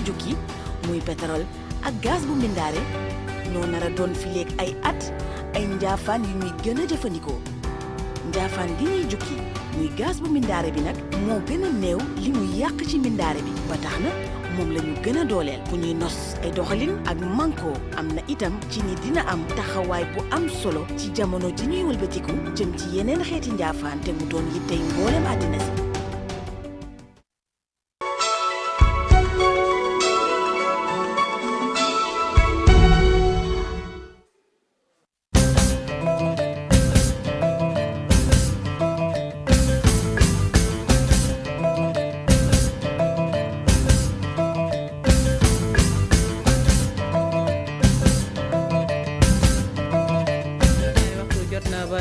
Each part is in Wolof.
jukki muy pétrole ak gaz bu mbindaare ñoo nar a doon fileeg ay at ay njaafaan yu ñuy gën a jëfandikoo njaafaan gi ñuy jukki muy gaz bu mbindaare bi nag moo gën a néew li muy yàq ci mbindaare bi ba tax na moom la ñu gën a dooleel bu ñuy nos ay doxalin ak manko am na itam ci ni dina am taxawaay bu am solo ci jamono ji ñuy wëlbatiku jëm ci yeneen xeeti njaafaan te mu doon yittey mboolem àddina si.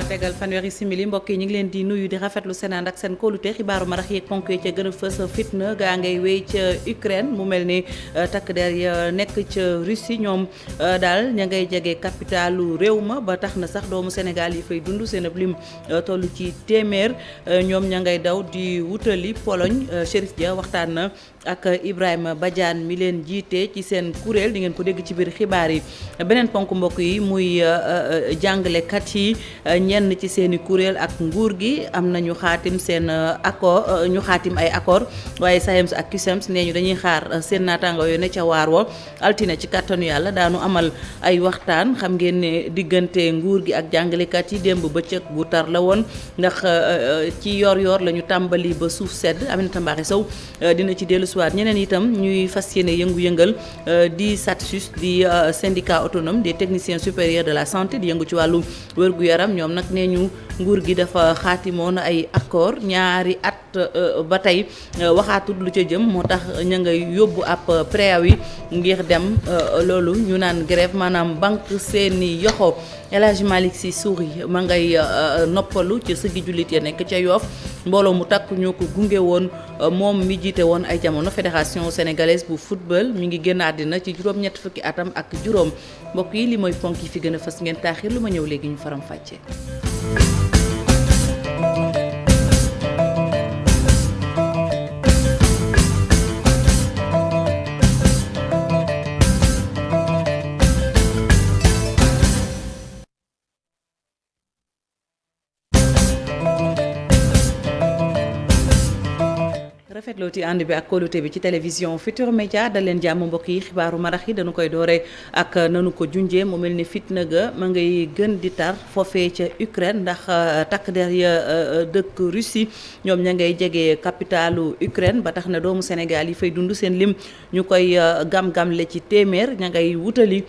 tegal fanweeri simili mbokk yi ñu ngi leen di nuyu di rafetlu seen ànd ak seen kóolute xibaaru marax yeeg ponk yi ca gën a fës fitna gaa ngay wéy ca Ukraine mu mel ni takk der ya nekk ca Russie ñoom daal ña ngay jege capitalu réew ma ba tax na sax doomu Sénégal yi fay dund seen ab lim toll ci téeméer ñoom ña ngay daw di wutali Pologne Chérif Dia waxtaan na ak Ibrahima Badiane mi leen jiite ci seen kuréel di ngeen ko dégg ci biir xibaar yi beneen ponk mbokk yi muy jàngalekat yi ñenn ci seeni kuréel ak nguur gi am nañu xaatim seen accord ñu xaatim ay accord waaye SAEMS ak CUSEMS nee ñu dañuy xaar seen naataango yooyu ne ca waar wa altine ci kàttanu yàlla daanu amal ay waxtaan xam ngeen ne diggante nguur gi ak jàngalekat yi démb bëccëg bu tar la woon ndax ci yor la ñu tàmbali ba suuf sedd Aminata Mbaxe Sow dina ci dellu siwaat ñeneen itam ñuy fas yéene yëngu-yëngal di SATSUS di syndicat autonome des techniciens supérieurs de la santé di yëngu ci wàllu wér-gu-yaram ñoom nag nee ñu nguur gi dafa xaatimoon ay accord ñaari at ba tey waxaatul lu ca jëm moo tax ña ngay yóbbu ab préavis ngir dem loolu ñu naan grève maanaam banque seeni yoxo El Hadji Malick Sy Souris ma ngay noppalu ci sëggi jullit ya nekk ca Yoff mbooloo mu takk ñoo ko gunge woon moom mi jiite woon ay jamono fédération sénégalaise bu football mi ngi génn àddina ci juróom-ñett fukki atam ak juróom mbokk yi li mooy ponk yi fi gën a fës ngeen taaxir lu ma ñëw léegi ñu faram fàcce. rafetloo ci ànd bi ak kóolute bi ci télévision Futurs Médias dal leen jàmm mbokk yi xibaaru marax yi dañu koy doore ak nanu ko junjee mu mel ni fitna ga ma ngay gën di tar foofee ca Ukraine ndax takk der ya dëkk Russie ñoom ña ngay jege capitalu Ukraine ba tax na doomu Sénégal yi fay dund seen lim ñu koy gam-gamle ci téeméer ña ngay wutali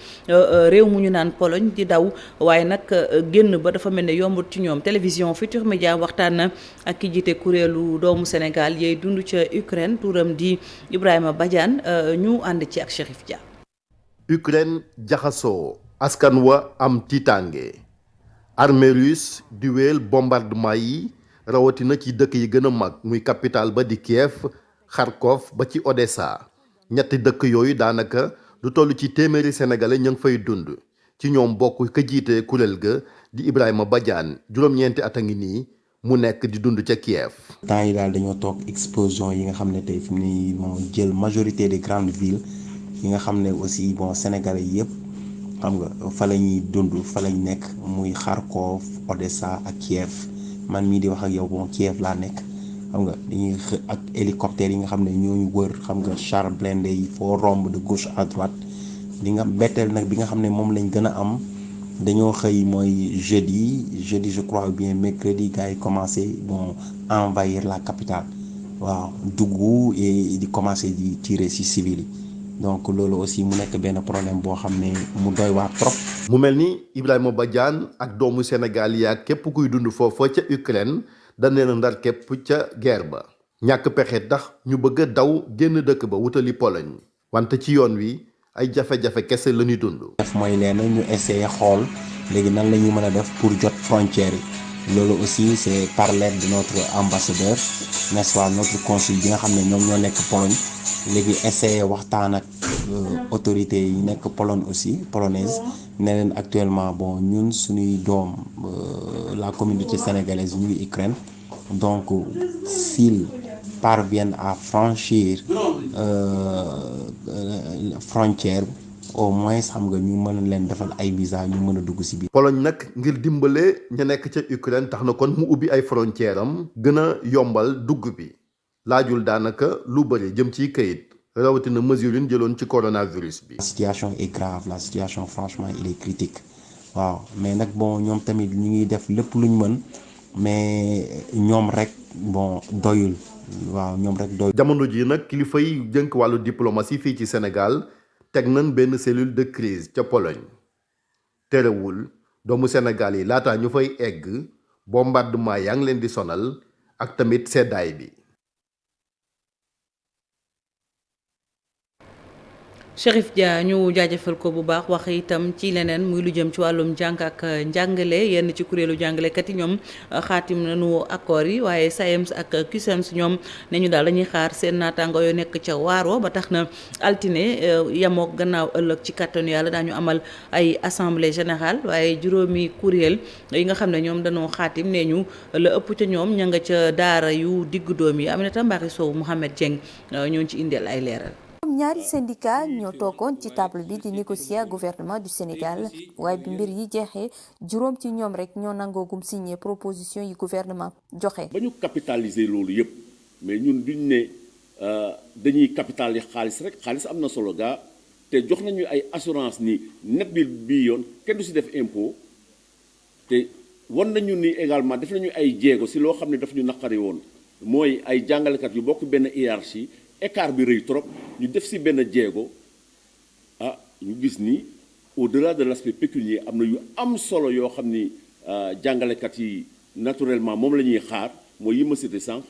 réew mu ñu naan Pologne di daw waaye nag génn ba dafa mel ne yombut ci ñoom télévision Futurs Médias waxtaan na ak ki jiite kuréelu doomu Sénégal yey dund ca Ukraine turam di Ibrahima Badiane ñu ànd ci ak Chérif Dia. Ukraine jaxasoo askan wa am tiitaange armée russe di wéel bombardement yi rawatina ci dëkk yi gën a mag muy capitale ba di Kiev Kharkov ba ci Odessa ñetti dëkk yooyu daanaka lu toll ci téeméeri sénégalais ña ngi fay dund ci ñoom bokk ka jiite kuréel ga di Ibrahima Badiane juróom-ñeenti at a ngi nii mu nekk di dund ca Kiev. temps yi daal dañoo toog explosion yi nga xam ne tey fi mu ne moo jël majorité des grandes villes yi nga xam ne aussi bon Sénégalais yëpp xam nga fa la ñuy dund fa lañ nekk muy Kharkov Odessa ak Kiev man mii di wax ak yow bon Kiev laa nekk xam nga dañuy ak hélicoptère yi nga xam ne ñooñu wër xam nga char blindé yi foo romb de gauche à droite li nga betteel nag bi nga xam ne moom lañ gën a am. dañoo xëy mooy jeudi je crois bien mercredi gars yi commencé bon envahir la capitale waaw dugg et di commencé di tirer ci civil yi donc loolu aussi mu nekk benn problème boo xam ne mu doy waar trop. mu mel ni Ibrahima Badiane ak doomu Sénégal yi ak képp kuy dund foofa ca Ukraine dañ leen a ndar képp ca guerre ba ñàkk pexe tax ñu bëgg a daw génn dëkk ba wutali Pologne wante ci yoon wi. ay jafe-jafe kese la ñuy dund. def mooy leen ñu essayer xool léegi nan la ñuy mën a def pour jot frontière yi loolu aussi c'est par l'aide de notre ambassadeur n'est-ce pas notre consul bi nga xam ne ñoom ñoo nekk Pologne léegi essayer waxtaan ak autorités yi nekk Pologne aussi polonaise ne leen actuellement bon ñun suñuy doom la communauté sénégalaise ñu ngi Ukraine donc s'ils parviennent à franchir frontière au moins xam nga ñu mën a leen defal ay visa ñu mën a dugg ci biir. Pologne nag ngir dimbale ña nekk ca Ukraine tax na kon mu ubbi ay frontière am gën a yombal dugg bi laajul daanaka lu bëri jëm ci kayit rawatina mesure yi ñu jëloon ci coronavirus bi. La situation est grave, la situation franchement il est critique waaw mais nag bon ñoom tamit ñu ngi def lépp luñ mën mais ñoom rek bon doyul waaw ñoom rek doyul. jamono ji nag kilifa yi jënk wàllu diplomatie fii ci Sénégal teg nañ benn cellule de crise ca Pologne terewul doomu Sénégal yi laata ñu fay egg bombardement yaa ngi leen di sonal ak tamit seddaay bi. Chérif Dia ñu jaajëfal ko bu baax wax itam ci leneen muy lu jëm ci wàllum jàng ak njàngale yenn ci kuréelu jàngalekat yi ñoom xaatim nañu accord yi waaye SAEMS ak CUSEMS ñoom ne ñu daal dañuy xaar seen naataango yoo nekk ca waaroo ba tax na altine yamook gannaaw ëllëg ci kàttanu yàlla daañu amal ay assemblée générale waaye juróomi kuréel yi nga xam ne ñoom dañoo xaatim ne ñu la ëpp ca ñoom ña nga ca daara yu diggu doom yi Aminata Mbari Sow Mouhamed Dieng ñoo ci indeel ay leeral. ñaari syndicat ñoo toogoon ci table bi di négocier gouvernement du Sénégal waaye bi mbir yi jeexee juróom ci ñoom rek ñoo nangoogum signé proposition yi gouvernement joxe. ba ñu capitaliser loolu yëpp mais ñun duñ ne dañuy capitaliser xaalis rek xaalis am na solo gaa te jox nañu ay assurance ni net bi bii yoon kenn du si def impôt te wan nañu ni également def nañu ay jéego si loo xam ne daf ñu naqari woon mooy ay jàngalekat yu bokk benn hiérarchie écart bi rëy trop ñu def si benn jéego ñu gis ni au-delà de l'aspect pécuniaire am na yu am solo yoo xam ni jàngalekat yi naturellement moom la ñuy xaar mooy yi ma cité sànq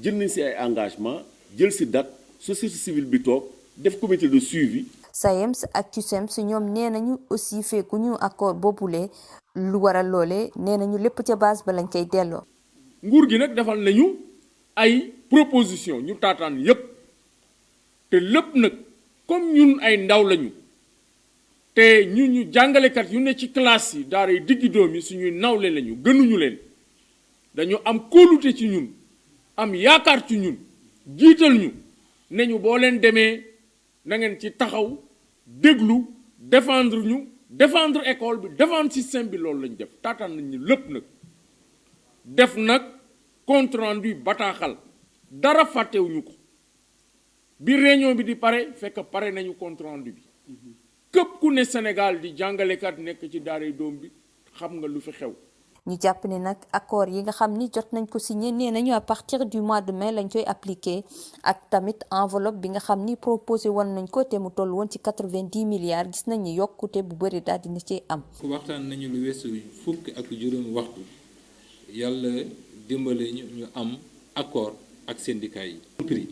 jël nañ si ay engagement jël si date société civile bi toog def comité de suivi. SAEMS ak CUSEMS ñoom nee nañu aussi fekkuñu accord boobule lu waral loole nee nañu lépp ca base ba lañ koy delloo. nguur gi nag defal nañu ay proposition ñu taataan yépp te lépp nag comme ñun ay ndaw lañu te ñu jàngalekat yu ne ci classe yi daara yi diggi doom yi suñuy nawle lañu gënuñu leen dañu am kóolute ci ñun am yaakaar ci ñun jiital ñu ne ñu boo leen demee na ngeen ci taxaw déglu défendre école bi défendre système bi loolu lañ def taataan nañ ñu lépp nag def nag compte rendu bataaxal dara fàttewuñu ko bi réunion bi di pare fekk pare nañu compte rendu bi képp ku ne Sénégal di jàngalekat nekk ci daaray doom bi xam nga lu fi xew. ñu jàpp ne nag accord yi nga xam ni jot nañ ko signé nee nañu à partir du mois de mai lañ koy appliqué ak tamit enveloppe bi nga xam ni proposé woon nañ ko te mu toll woon ci 90 milliards gis nañ ni yokkute bu bëri daal dina ci am. waxtaan nañu lu weesu fukk ak juróomi waxtu yàlla dimbale ñu am accord ak syndicat yi. prix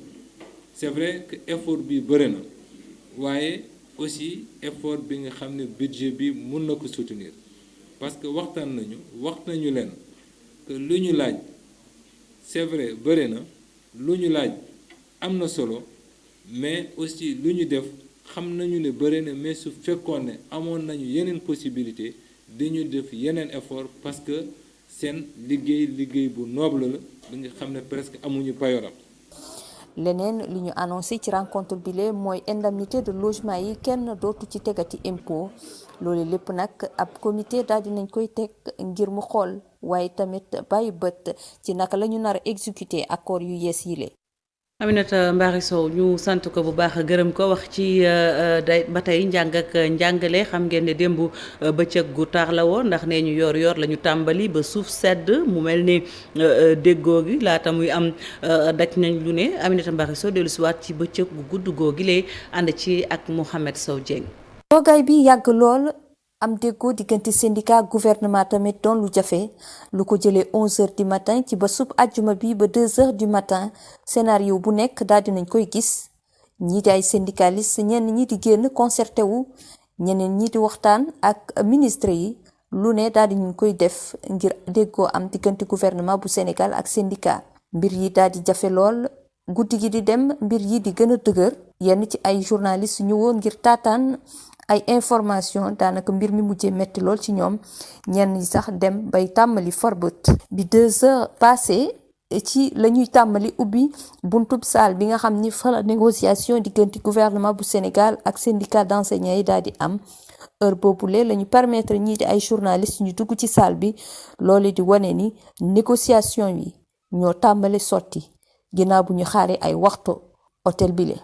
c'est vrai que effort bi bëri na waaye aussi effort bi nga xam ne budget bi mun na ko soutenir parce que wax nañu leen que lu ñu laaj c'est vrai bëri na lu ñu laaj am na solo mais aussi lu ñu def xam nañu ne bëri na mais su fekkoon ne amoon nañu yeneen possibilité dañu def yeneen effort parce que seen liggéey bu noble la bi nga xam ne presque amuñu payoram. leneen li ñu annoncé ci rencontre bi lee mooy indemnité de logement yi kenn dootu ci tegati impôt loolu lépp nag ab comité daal dinañ koy teg ngir mu xool waaye tamit bàyyi bët ci naka la ñu nar a exécuter accord yu yees yi lee. Aminata Mbari Sow ñu sant ko bu baax gërëm ko wax ci ba tey njàng ak njàngale xam ngeen ne démb bëccëg gu tar la woon ndax nee ñu yor la ñu tàmbali ba suuf sedd mu mel ni déggoo gi laata muy am daj nañ lu ne Aminata Mbari Sow dellu si waat ci bëccëg gu gudd googi lay ànd ci ak Mouhamed Sow Dieng. toogaay bi yàgg lool am déggoo diggante syndicat gouvernement tamit doon lu jafe lu ko jëlee 11h du matin ci ba sub àjjuma bi ba 2h du matin scénario bu nekk daal dinañ koy gis ñii di ay syndicalistes ñenn ñi di génn concerté wu ñeneen ñi di waxtaan ak ministre yi lu ne daal dinañ koy def ngir déggoo am diggante gouvernement bu Sénégal ak syndicat mbir yi daal di jafe lool guddi gi di dem mbir yi di gën a dëgër yenn ci ay journalistes ñu woon ngir taataan ay information daanaka mbir mi mujjee metti lool ci ñoom ñenn ñi sax dem bay tàmmali forbët bi 2 heures passé ci la ñuy tàmbali ubbi buntub saal bi nga xam ni fa la négociation diggante gouvernement bu Sénégal ak syndicat d'enseignants yi daal di am heure boobule la ñu permettre ñii di ay journalistes ñu dugg ci saal bi loolu di wane ni négociation yi ñoo tàmbali sotti ginnaaw bu ñu xaaree ay waxtu hôtel bi le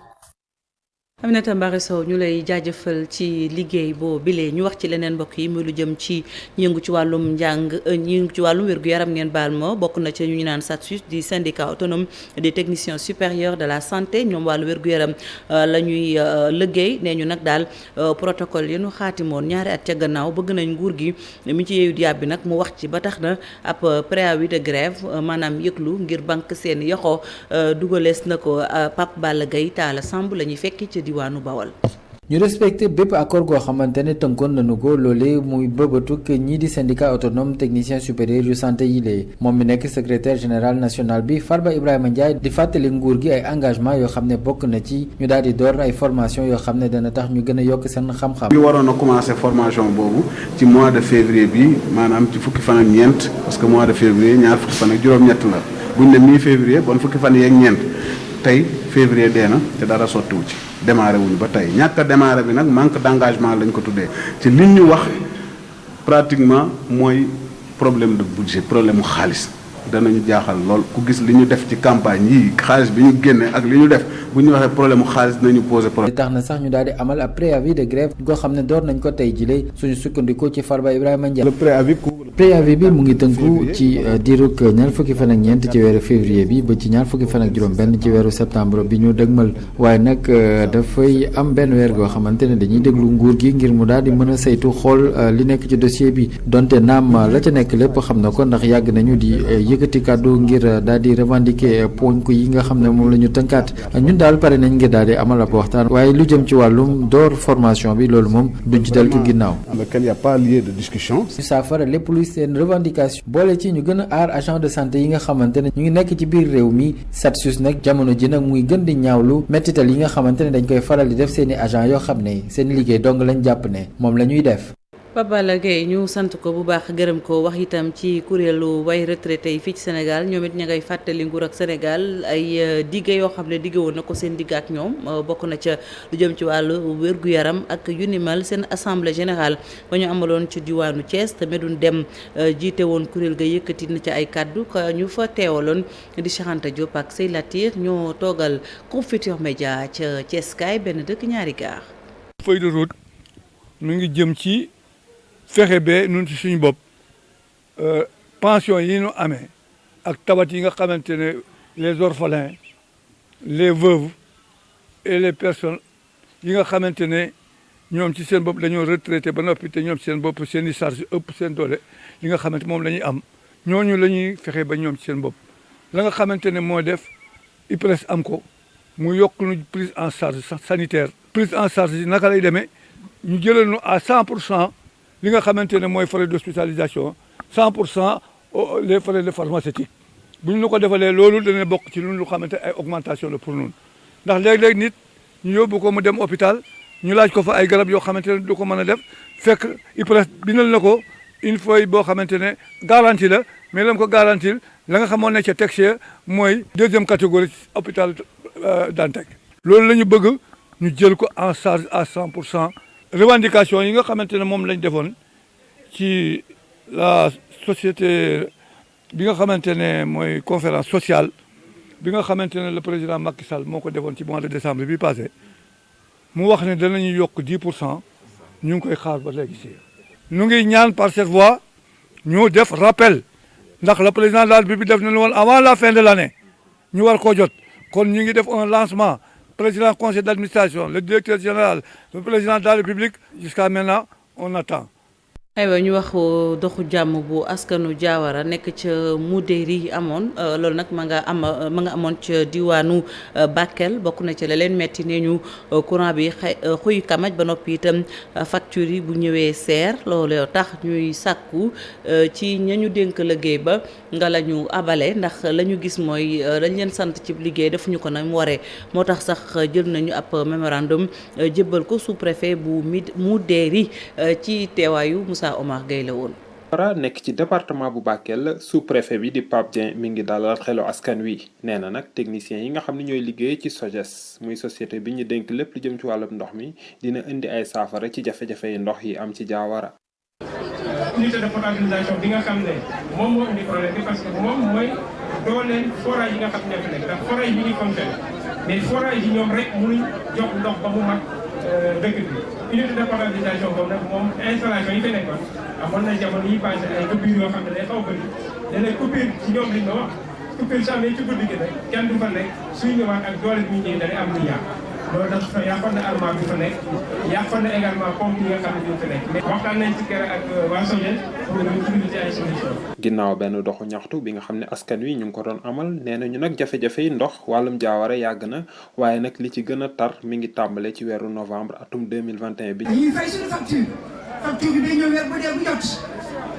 Aminata Mbaare Sow ñu lay jaajëfal ci liggéey boo bilee ñu wax ci leneen mbokk yi muy lu jëm ci yëngu ci wàllum njàng yëngu ci wàllum wér-gu-yaram ngeen baal ma bokk na ci ñu naan SATSUS di syndicat autonome des techniciens supérieurs de la santé ñoom wàllu wér-gu-yaram la ñuy liggéey nee ñu nag daal protocole yi ñu xaatimoon ñaari at ca gannaaw bëgg nañ nguur gi mi ci yeeyu diab bi nag mu wax ci ba tax na ab préavis de grève maanaam yëglu ngir banque seen yoxoo dugalees na ko Pape Balla Gaye Talla Samb la ñuy fekki ci diwaanu Bawol. ñu respecté bépp accord goo xamante ne tënkoon nañu ko loolee muy bëbatuk ñii di syndicat autonome technicien supérieur yu santé yi lee moom mi nekk secrétaire général national bi Farba Ibrahima Ndiaye di fàttali nguur gi ay engagement yoo xam ne bokk na ci ñu daal di door ay formation yoo xam ne dana tax ñu gën a yokk seen xam-xam. ñu waroon a commencé formation boobu ci mois de février bi maanaam ci fukki fan ak ñeent parce que mois de février ñaar fukki fan ak juróom-ñett la buñ ne mi février bon fukki fan yeeg ñeent tey février dee na te dara sottiwu ci démarré wuñu ba tey ñàkk a démarré bi nag manque d'engagement lañ ko tuddee ci liñ ñu wax pratiquement mooy problème de budget problème mu xaalis danañu jaaxal lool ku gis li ñu def ci campagne yii xaalis bi ñu génne ak li ñu def bu ñu waxee problème mu xaalis dinañu poser problème. tax na sax ñu daal di amal ab préavis de grève goo xam ne door nañ ko tey jile suñu sukkandikoo ci Farba Ibrahima Ndiaye. préavis bi mu ngi tënku ci diirug ñaar fukki fan ak ñeent ci weeru février bi ba ci ñaar fukki fan ak juróom-benn ci weeru septembre bi ñu dëgmal waaye nag dafay am benn weer goo xamante ne dañuy déglu nguur gi ngir mu daal di mën a saytu xool li nekk ci dossier bi donte naam la ca nekk lépp xam na ko ndax yàgg nañu di yëkkati kàddu ngir daal di revendiquer ponk yi nga xam ne moom la ñu tënkaat ñun daal pare nañ ngir daal di amal ab waxtaan waaye lu jëm ci wàllum door formation bi loolu moom duñ ci deltu ginnaaw. y a pas lieu de discussion. saafara lépp luy seen revendication boole ci ñu gën a aar agent de santé yi nga xamante ne ñu ngi nekk ci biir réew mi SATSUS nag jamono ji nag muy gën di ñaawlu mettital yi nga xamante ne dañ koy faral di def seen i agent yoo xam ne seen liggéey dong lañ jàpp ne moom la ñuy def. Pape Balla Gaye ñu sant ko bu baax gërëm ko wax itam ci kuréelu way retraité yi fii ci Sénégal ñoom it ña ngay fàttali nguur ak Sénégal ay digge yoo xam ne digge woon na ko seen digg ak ñoom bokk na ca lu jëm ci wàllu wér-gu-yaram ak yu ni mel seen assemblée générale ba ñu amaloon ci diwaanu Thiès te Medoune Deme jiite woon kuréel ga yëkkati na ci ay kàddu ñu fa teewaloon di Cheikh Anta Diop ak Sey Latir ñoo toogal Groupe Futurs Médias ca Thiès kaay benn dëkk ñaari gaar. feuille de route mi ngi jëm ci fexe ba ñun ci suñu bopp pension yi ñu amee ak tabat yi nga xamante ne les orphelins les veuves et les personnes yi nga xamante ne ñoom ci seen bopp dañoo retraité ba noppi te ñoom ci seen bopp seen i charge ëpp seen doole li nga xamante moom la ñuy am ñooñu la ñuy fexe ba ñoom ci seen bopp la nga xamante ne moo def IPRES am ko mu yokk nu prise en charge sanitaire prise en charge yi naka lay demee ñu jëlal nu à 100% li nga xamante ne mooy frais d'hospitalisation 100% les frais de pharmaceutique bu ñu ko defalee loolu dana bokk ci lu xamante ay augmentation la pour ñun ndax léeg-léeg nit ñu yóbbu ko mu dem hôpital ñu laaj ko fa ay garab yoo xamante ne du ko mën a def fekk IPRES bindal na ko une feuille boo xamante ne garantie la mais lam ko garantir la nga xamoon ne ca texte mooy deuxième catégorie hôpital Dantec loolu la ñu bëgg ñu jël ko en charge à 100%. revendication yi nga xamante ne moom lañ defoon ci la société bi nga xamante ne mooy conférence sociale bi nga xamante ne le président Macky Sall moo ko defoon ci mois de décembre bi passé mu wax ne danañu yokk 10% ñu ngi koy xaar ba léegi si ñu ngi ñaan par cette voie ñu def rappel ndax le président de la République def nañu woon avant la fin de l'année ñu war koo jot kon ñu ngi def un lancement président conseil d'administration le directeur général le président de la République jusqu'à maintenant on attend. aywa ñu wax doxu jàmm bu askanu Diawara nekk ca Moudéri amoon loolu nag ma nga amoon ca diwaanu Bakel bokk na ci la leen metti ne ñu courant bi xuy kamaj ba noppi itam facture yi bu ñëwee seer loolu tax ñuy sàkku ci ñañu dénk liggéey ba nga la ñu abale ndax la ñu gis mooy dañ leen sant ci liggéey defuñu ko na mu waree moo tax sax jël nañu ab mémorandum jébbal ko sous-préfet bu Moudéri ci teewaayu Omar Gueye la woon. Diawara nekk ci département bu Bakel sous-préfet bi di Pape Dieng mi ngi dalal xelu askan wi nee na nag techniciens yi nga xam ne ñooy liggéey ci SOGES muy société bi ñu dénk lépp lu jëm ci wàllum ndox mi dina indi ay saafara ci jafe-jafe yi ndox yi am ci Diawara. unité de potabilisation bi nga xam ne moom moo indi problème bi parce que moom mooy dooleel forage yi nga xam ne ñoo fi nekk ndax forage yi ngi fonctionné mais forage yi ñoom rek mënuñ jox ndox ba mu mag dëkk bi unité de potabilisation boobu nag moom installation yi fi nekkoon amoon na jamono yi passé ay coupure yoo xam ne day xaw a bëri léeg-léeg coupure ci ñoom liñ ma wax coupure sax mais ci guddi gi nag kenn du fa nekk suy ñëwaat ak doole bi ñu ñëwee dañuy am lu yàq loolu tax yàqoon na armoire bi fa nekk yàqoon na également pompe yi nga xam ne ñu fa nekk mais waxtaan nañ ci kere ak waa SOGES pour ñu trouver ay solution. ginnaaw benn doxu ñaxtu bi nga xam ne askan wi ñu ngi ko doon amal nee nañu nag jafe-jafe yi ndox wàllum Diawara yàgg na waaye nag li ci gën a tar mi ngi tàmbale ci weeru novembre atum 2021 bi. dañuy fay suñu facture bi day ñëw weer bu dee bu jot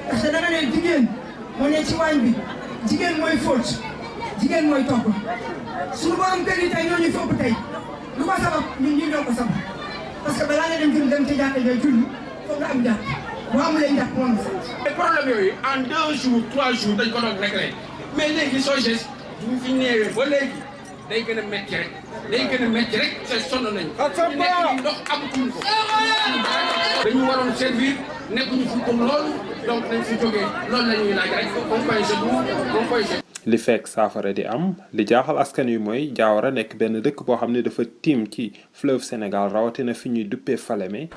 parce que da nga ne jigéen moo ne ci waañ bi jigéen mooy fóot jigéen mooy togg suñu borom kër yi tey ñoo ñu fopp tey lu ko sabab ñun ñoo ko sabab parce que balaa nga dem ci jàkka jooy julli foog nga am jàpp boo amulee jàpp moom la. problème yooyu en 2 jours 3 jours dañ ko doon réglé mais léegi SOGES bu ñu fi ñëwee ba léegi day gën a métti rek te sonn nañu. ñu nekk nii ndox amatuñ ko. dañu waroon servir nekkuñu fu ko loolu donc nañ fi jógee loolu la ñuy laaj rek comme koy li fekk saafara di am li jaaxal askan wi mooy Diawara nekk benn dëkk boo xam ne dafa tiim ci fleuve Sénégal rawatina fi ñuy duppee Falémé.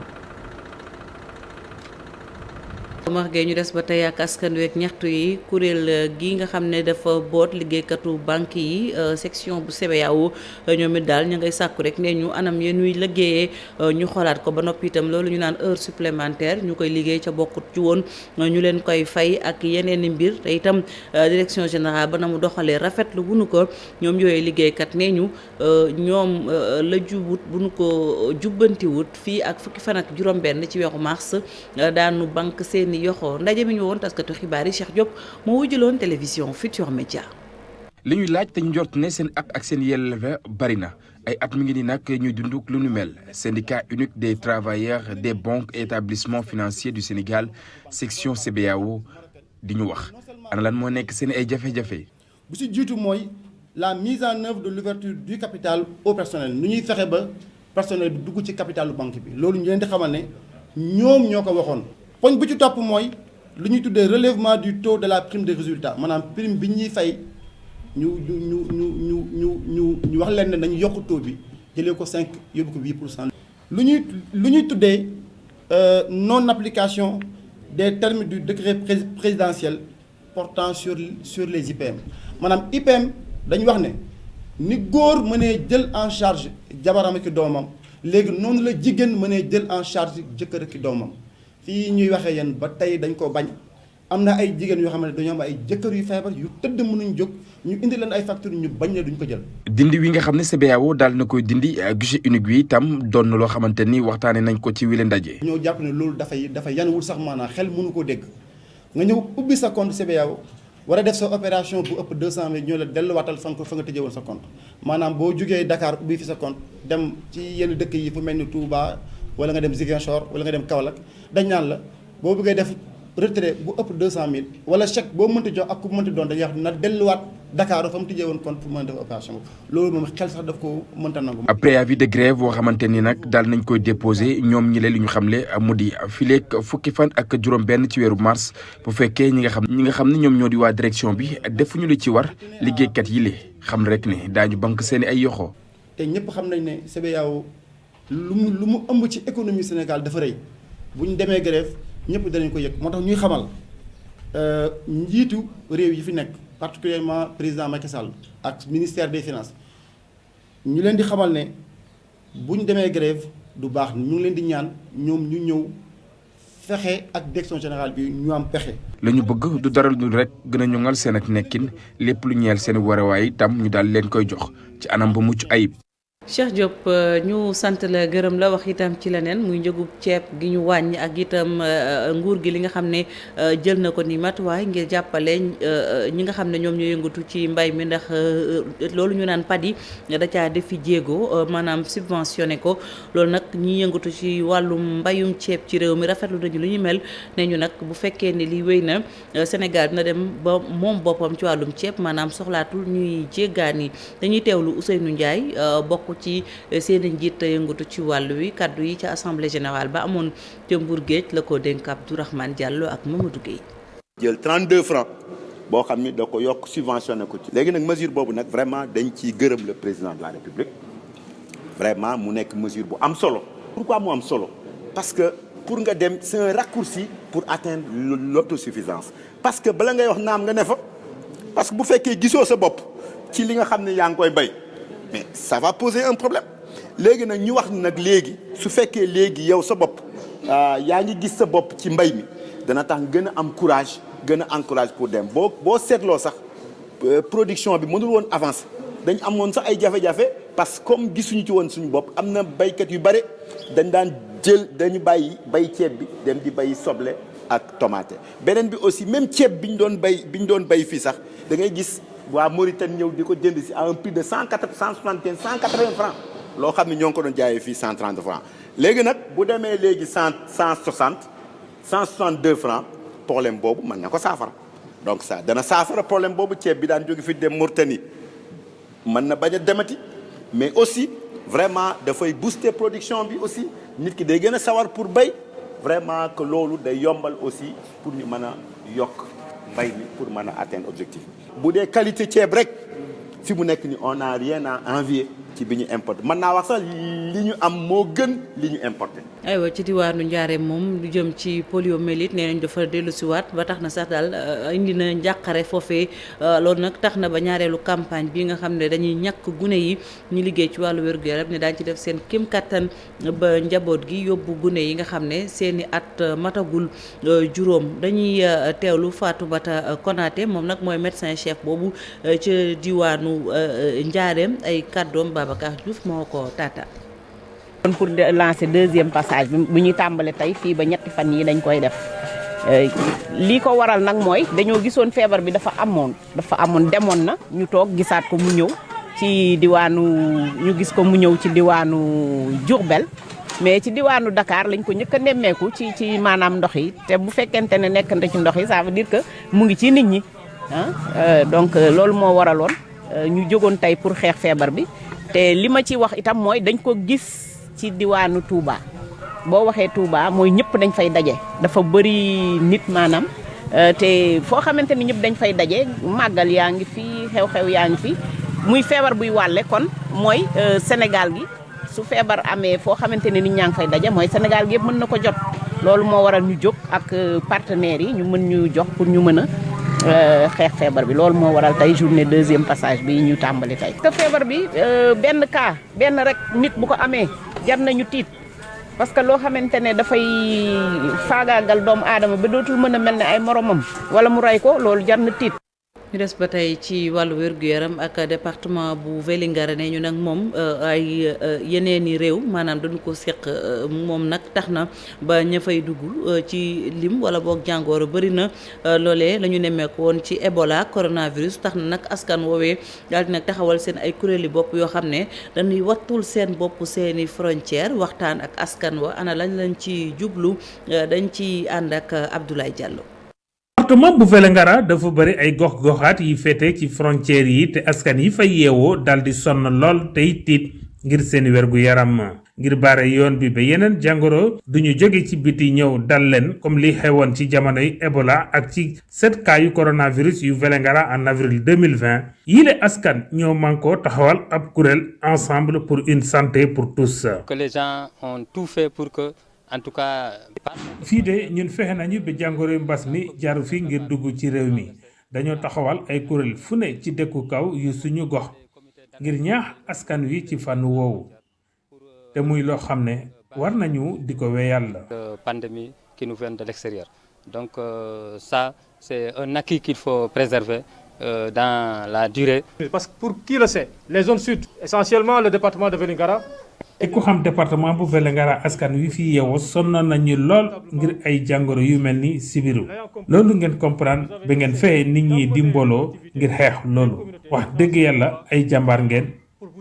Omar Gueye ñu des ba tey ak askan wi ak ñaxtu yi kuréel gi nga xam ne dafa boot liggéeykatu banque yi section bu CBAO ñoom it daal ñu ngay sàkku rek ne ñu anam yéen ñuy liggéeyee ñu xoolaat ko ba noppi itam loolu ñu naan heure supplémentaire ñu koy liggéey ca bokkut ci woon ñu leen koy fay ak yeneen i mbir te itam direction générale ba na mu doxalee rafetlu bu nu ko ñoom yooyu liggéeykat nee ñu ñoom la jubut bu nu ko jubbantiwut fii ak fukki fan ak juróom-benn ci weeru mars daanu banque seeni yoxoo ndaje mi ñu woon taskatu xibaar yi Cheikh Diop moo wujjaloon télévision Futurs Médias. li ñuy laaj te ñu njort ne seen ak seen yelleef bari na ay at mi ngi ni nag ñuy dund lu nu mel syndicat unique des travailleurs des banques et établissements financiers du Sénégal section CBAO di ñu wax ana lan moo nekk seen ay jafe-jafe. bu ci jiitu mooy la mise en œuvre de l'ouverture du capital au personnel nu ñuy fexe ba personnel bi dugg ci capitalu banque bi loolu ñu leen di xamal ne ñoom ñoo ko waxoon. poñ bu ci topp mooy lu ñuy tuddee relèvement du taux de la prime de résultat maanaam prime bi ñuy fay ñu wax leen ne nañu yokk taux bi jëlee ko 5 yóbbu ko 8%. lu ñuy tuddee non application des termes du décret présidentiel portant sur les IPM maanaam IPM dañu wax ne ni góor mënee jël en charge jabaram ak doomam léegi noonu la jigéen mënee jël en charge jëkkër ak doomam. fii ñuy waxee yéen ba tey dañ ko bañ am na ay jigéen yoo xam ne dañoo am ay jëkkër yu feebar yu tëdd mënuñ jóg ñu indi leen ay facture ñu bañ ne duñ ko jël. dindi wi nga xam ne CBAO daal na koy dindi guichet unique bi itam doon na loo xamante ni waxtaanee nañ ko ci wile ndaje. ñoo jàpp ne loolu dafa yanuwul sax maanaam xel mënu koo dégg nga ñëw ubbi sa compte CBAO war a def sa opération bu ëpp 200 000 ñoo la delluwaatal fa nga tëjee woon sa compte maanaam boo jógee Dakar ubbi fi sa compte dem ci yenn dëkk yi fu mel ni Touba. wala nga dem Ziguinchor wala nga dem Kaolack dañ naan la boo bëggee def retrait bu ëpp 200 000 wala chèque boo mënti jox ak ku mënti doon dañuy wax na delluwaat Dakar fa mu tijjee woon compte pour mën a def opération boobu loolu moom xel sax daf ko mënta nangu. préavis de grève boo xamante ni nag daal nañ koy déposé ñoom ñi leen li ñu xamle mu di fileeg fukki fan ak juróom-benn ci weeru mars bu fekkee ñi nga xam ne ñoom ñoo di waa direction bi defuñu li ci war liggéeykat yi le xam rek ne daañu banque seen ay yoxoo. te ñëpp xam nañ ne CBAO lu mu ëmb ci économie Sénégal dafa rëy bu ñu demee grève ñëpp danañ ko yëg moo tax ñuy xamal njiitu réew yi fi nekk particulièrement président Macky Sall ak ministère des finances ñu leen di xamal ne bu ñu demee grève du baax ñu ngi leen di ñaan ñoom ñu ñëw fexe ak direction générale bi ñu am pexe. la ñu bëgg du dara du rek gën a ñoŋal seen ak nekkin lépp lu ñeel seen warawaay itam ñu daal leen koy jox ci anam ba mucc ayib. Cheikh Diop ñu sant la gërëm la wax itam ci leneen muy njëgub ceeb gi ñu wàññi ak itam nguur gi li nga xam ne jël na ko ni matuwaay ngir jàppale ñi nga xam ne ñoom ñoo yëngatu ci mbay mi ndax loolu ñu naan padi da caa defi jéego maanaam subventionné ko loolu nag ñi yëngatu ci wàllum mbayum ceeb ci réew mi rafetlu nañu lu ñu mel ne ñu nag bu fekkee ne li wéy na Sénégal dina dem ba moom boppam ci wàllum ceeb maanaam soxlaatul ñuy jéggaani dañuy teewlu Ousseynou Ndiaye bokk ci seen njiit yëngatu ci wàllu wi kaddu yi ca assemblée générale ba amoon ca Mbour Géej la ko dénk Abdourahmane Diallo ak Mamadou Gueye. jël 32 francs boo xam ni da ko yokk subventionné ko ci. léegi nag mesure boobu nag vraiment dañ ciy gërëm le président de la République vraiment mu nekk mesure bu am solo. pourquoi mu am solo parce que pour nga dem c'est un raccourci pour atteindre l'autosuffisance parce que bala ngay wax naam nga ne fa parce que bu fekkee gisoo sa bopp ci li nga xam ne yaa ngi koy bay. mais ça va poser un problème léegi nag ñu wax nag léegi su fekkee léegi yow sa bopp yaa ngi gis sa bopp ci mbay mi dana tax gën a am courage gën a encourage pour dem boo seetloo sax production bi mënul woon avancer dañ amoon sax ay jafe-jafe parce que comme gisuñu ci woon suñu bopp am na baykat yu bare dañ daan dañu bàyyi bay ceeb bi dem di bay soble ak tomate beneen bi aussi même ceeb bi ñu doon bay fii sax da ngay gis waa Mauritanie ñëw di ko jënd si à un prix de 175 180 francs loo xam ne ñoo ngi ko doon jaayee fii 130 francs léegi nag bu demee léegi 162 francs problème boobu mën na ko saafara donc ça dana saafara problème boobu ceeb bi daan jóge fi dem Mauritanie mën na bañ a demati mais aussi vraiment dafay booster production bi aussi nit ki day gën a sawar pour bay vraiment que loolu day yombal aussi pour ñu mën a yokk mbay mi pour mën a atteindre objectif bu dee qualité ceeb rek fi mu nekk ni on n'a rien à envier ci bi ñu importé mën naa wax sax li ñu am moo gën li ñu importé. aywa ci diwaanu Njaareem moom lu jëm ci poliomyélite nee nañ dafa dellu si waat ba tax na sax daal indi na njàqare foofee loolu nag tax na ba ñaareelu campagne bi nga xam ne dañuy ñàkk gune yi ñu liggéey ci wàllu wér-gu-yaram ne daañu ci def seen kéem kattan ba njaboot gi yóbbu gune yi nga xam ne seeni at matagul juróom dañuy teewlu Fatoumata Konaté moom nag mooy médecin chef boobu ca diwaanu Njaareem ay kàddoom Babacar Diouf moo ko tata. kon pour lancer deuxième passage bi bu ñuy tàmbale tey fii ba ñetti fan yi dañ koy def lii ko waral nag mooy dañoo gisoon feebar bi dafa amoon demoon na ñu toog gisaat ko mu ñëw ci diwaanu Diourbel mais ci diwaanu Dakar lañ ko njëkk a nemmeeku ci maanaam ndox yi te bu fekkente ne nekk na ci ndox yi ça veut dire que mu ngi ci nit ñi donc loolu moo waraloon ñu jógoon tey pour xeex feebar bi te li ma ci wax itam mooy dañ ko gis ci diwaanu Touba boo waxee Touba mooy ñëpp dañ fay daje dafa bëri nit maanaam te foo xamante ni ñëpp dañ fay daje màggal yaa ngi fi xew-xew yaa ngi fi muy feebar buy wàlle kon mooy Sénégal gi su feebar amee foo xamante ne nit ñaa ngi fay daje mooy Sénégal gi yëpp mën na ko jot loolu moo waral ñu jóg ak partenaires yi ñu mën ñu jox pour ñu mën a xeex feebar bi loolu moo waral tey journée deuxième passage bi ñu tàmbali tey. parce que feebar bi benn rek nit bu ko amee jar nañu tiit parce que loo xamante ne dafay faagaagal doomu aadama ba dootul mën a mel ne ay moromam wala mu rey ko loolu jar na tiit. ñu des ba tey ci wàllu wér-gu-yaram ak département bu Vélingara ne ñu nag moom ay yeneeni réew maanaam dañu ko seq moom nag tax na ba ña fay dugg ci lim wala boog jàngoro bëri na loolee la ñu nemmeeku woon ci Ebola coronavirus tax na nag askan woowee daal di nag taxawal seen ay kuréeli bopp yoo xam ne dañuy wattul seen bopp seeni frontière waxtaan ak askan wa ana lañ ci jublu dañ ci ànd ak Abdoulaye Diallo. département bu Vélingara dafa bëri ay gox-goxaat yi féete ci frontières yi te askan yi fay yeewoo dal di sonn lool tey tiit ngir seen wergu yaram ngir baare yoon bi ba yeneen jàngoro duñu jóge ci biti ñëw dal leen comme li xewoon ci jamonoy Ebola ak ci 7 cas yu coronavirus yu Vélingara en avril 2020 yile askan ñoo mànkoo taxawal ab kuréel ensemble pour une santé pour tous. Que les gens ont tout fait pour que en tout cas. fii de ñun fexe nañu ba jàngoro mbas mi jaru fi ngir dugg ci réew mi dañoo taxawal ay kuréel fu ne ci dëkku kaw yu suñu gox ngir ñaax askan wi ci fànn woowu te muy loo xam ne war nañu di ko wéyal. pandémie qui nous vient de l'extérieur donc ça c'est un acquis qu'il faut préserver dans la durée. Parce que pour qui le sait, les zones sud, essentiellement le département de Vélingara. te ku xam département bu Vélingara askan wi fi yeewoo sonnoon nañu lool ngir ay jàngoro yu mel ni sibiru loolu ngeen comprendre ba ngeen fexe nit ñi di mbooloo ngir xeex loolu wax dëgg yàlla ay jàmbaar ngeen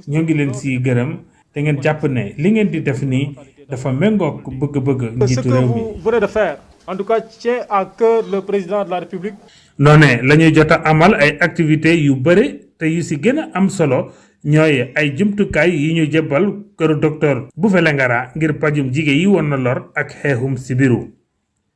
ñoo ngi leen si gërëm te ngeen jàpp ne li ngeen di def nii dafa méngoog bëgg-bëgg njiitu réew mi. Ce que vous venez de faire, en tout cas, tient à cœur le président de la République. noone la ñuy jot a amal ay activités yu bëri te yu si gën a am solo ñooy ay jumtukaay yi ñu jébbal këru docteur bu Vélingara ngir pajum jigéen yi woon na lor ak xeexum sibiru.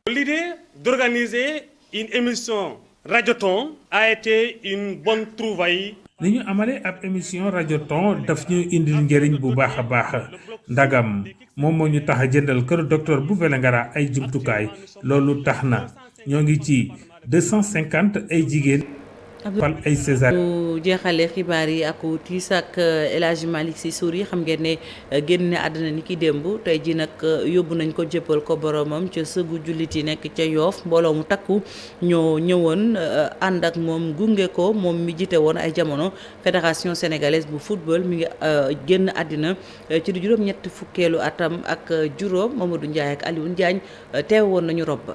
L'idée d'organiser une émission Radioton a été une bonne trouvaille. li ñu amalee ab émission Radioton daf ñu indil njëriñ bu baax a baax ndagam moom moo ñu tax a jëndal këru docteur bu Vélingara ay jumtukaay loolu tax na ñoo ngi ci 250 ay jigéen. fal ay César. ñu jeexalee xibaar yi ak tiis ak El Hadji Malick Sy Souris xam ngeen ne génn àddina ni ki démb tey ji nag yóbbu nañ ko jébbal ko boromam ca sëgu jullit yi nekk ca Yoof mbooloo mu takku ñoo ñëwoon ànd ak moom gunge ko moom mi jiite woon ay jamono fédération sénégalaise bu football mi ngi génn àddina ci du juróom-ñett fukkeelu atam ak juróom Mamadou Ndiaye ak Alioune Diagne teew woon nañu rob ba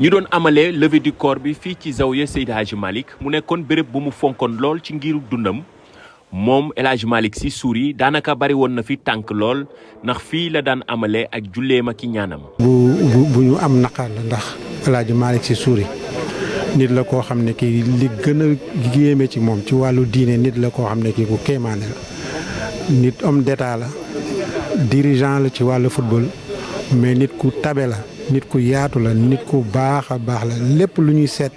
ñi doon amalee levée du corps bi fii ci Zawiya Seydi Hadji Malick mu nekkoon béréb bu mu fonkoon lool ci ngiru dundam moom El Hadji Malick Sy Souris daanaka bari woon na fi tànk lool ndax fii la daan amalee ak julleem ak ñaanam. bu ñu am naqar la ndax El Hadji Malick Sy Souris nit la koo xam ne kii li gën a yéeme ci moom ci wàllu diine nit la koo xam ne kii ku kéemaane la nit homme d'état la dirigeant la ci wàllu football mais nit ku tabe la. nit ku yaatu la nit ku baax a baax la lépp lu ñuy seet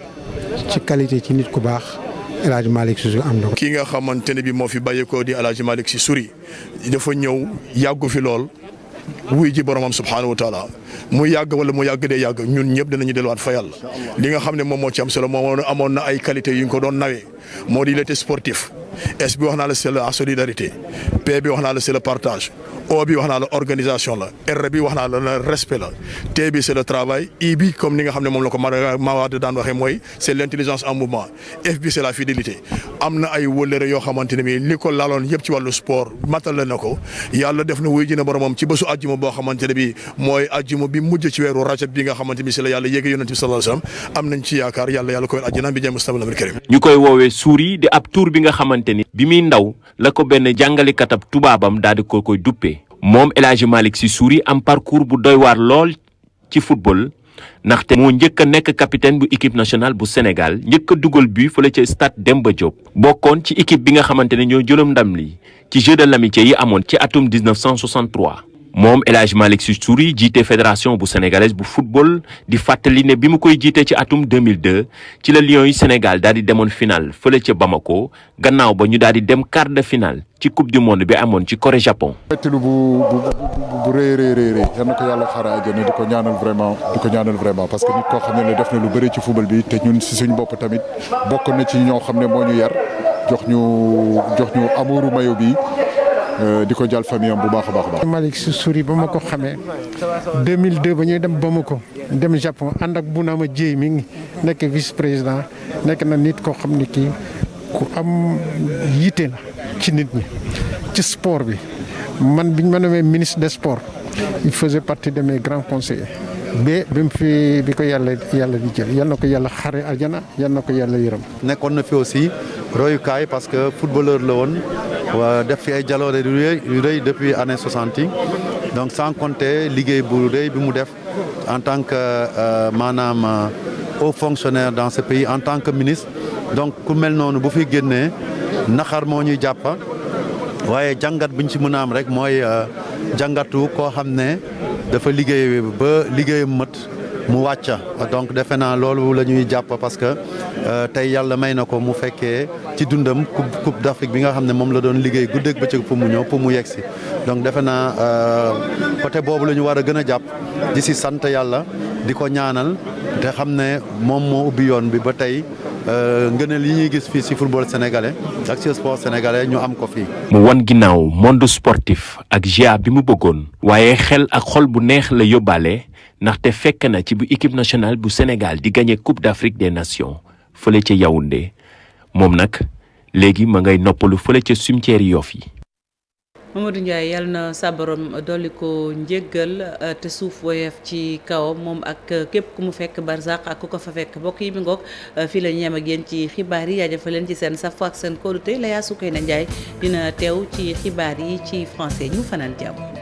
ci qualité ci nit ku baax El Hadji Malick Sy Souris am na ko. kii nga xamante ne bi moo fi bàyyeekoo di El Hadji Malick Sy Souris dafa ñëw yàggu fi lool wuy ji boromam subhaanahu wa taala mu yàgg wala mu yàgg dee yàgg ñun ñëpp dinañu delluwaat fa yàlla li nga xam ne moom moo ci am solo moom amoon na ay qualité yu ñu ko doon nawee moo di il était sportif S bi wax naa la c'est la solidarité P bi wax naa la c'est le partage O bi wax naa la organisation la R bi wax naa la le respect la T bi c'est le travail I bi comme ni nga xam ne moom la ko Mawade daan waxee mooy c'est l'intelligence en mouvement F bi c'est la fidélité am na ay wëllëre yoo xamante ne bi li ko laaloon yëpp ci wàllu sport matal na ko yàlla def na wuy ji na boromam ci bésu àjjuma boo xamante ne bi mooy àjjuma bi mujj ci weeru rajab bi nga xamante bi si la yàlla yéege yonent bi sallallahu alayhi wasallam am nañ ci yaakaar yàlla ko àjjana bi jëm Mustafa karim ñu koy woowee Souris di ab tur bi nga xamante ni bi muy ndaw la ko benn jàngalekatab tubaabam daal di ko koy duppee moom El Hadji Malick Sy Souris am parcours bu doy waar lool ci football ndaxte moo njëkk a nekk capitaine bu équipe nationale bu Sénégal njëkk a dugal but fële ca stade Demba Diop bokkoon ci équipe bi nga xamante ne ñoo jëloon ndam li ci Jeux de l'amitié yi amoon ci atum 1963 moom El Hadji Malick Sy Souris jiite fédération bu sénégalaise bu football di fàttali ne bi mu koy jiite ci atum 2002 ci la Lions yi Sénégal daal di demoon final fële ca Bamako gannaaw ba ñu daal di dem quart de finale ci coupe du monde bi amoon ci Corée Japon. méttilu bu rëy yal na ko yàlla xaare àjjana di ko ñaanal vraiment parce que nit koo xam ne def na lu bëri ci football bi te ñun si suñu bopp tamit bokk na ci ñoo xam ne moo ñu yar jox ñu amuuru mayo bi. di ko jàll famille am bu baax a baax. Malick Sy Souris ba ma ko xamee 2002 ba ñuy dem Bamako dem Japon ànd ak Bounama Dièye mi ngi nekk vice président nekk na nit koo xam ne kii ku am yitte la ci nit ñi ci sport bi man biñ ma nommé ministre des sports il faisait partie de mes grands conseillers bi mu fi bi ko yàlla di jël yal na ko yàlla xare aljana yal na ko yàlla yërëm. nekkoon na fi aussi royukaay parce que footballeur la woon def fi ay jaloore yu rëy depuis année 60 yi donc sans compter liggéey bu rëy bi mu def en tant que maanaam haut fonctionnaire dans ce pays en tant que ministre donc ku mel noonu bu fi génnee naxar moo ñuy jàppa waaye jàngat buñ ci mën a am rek mooy jàngatu koo xam ne dafa liggéey ba liggéeyam mët mu wàcca donc defe naa loolu la ñuy jàpp parce que tey yàlla may na ko mu fekkee ci dundam coupe d'Afrique bi nga xam ne moom la doon liggéey guddeeg bëccëg pour mu ñëw pour mu yegsi donc defe naa côté boobu la ñu war a gën a jàpp di si sant yàlla di ko ñaanal te xam ne moom moo ubbi yoon bi ba tey ngëneel yi ñuy gis fii ci football sénégalais ak ci sport sénégalais ñu am ko fii. mu wan ginnaaw monde sportif ak GIA bi mu bëggoon waaye xel ak xol bu neex la yóbbaale ndaxte fekk na ci bu équipe nationale bu Sénégal di gagné Coupe d'Afrique des Nations fële ca Yaoundé moom nag léegi ma ngay noppalu fële ca cimetière Yoff yi. Mamadou Ndiaye yàlla na sa borom dolli ko njéggal te suuf woyof ci kawam moom ak képp ku mu fekk barzaq ak ku ko fa fekk mbokk yi mi ngoog fii la ñu yem ak yéen ci xibaar yi jaajëfal leen ci seen safo ak seen kóolute la yaa Soukeyna Ndiaye dina teew ci xibaar yi ci français ñu fanaan jàmm.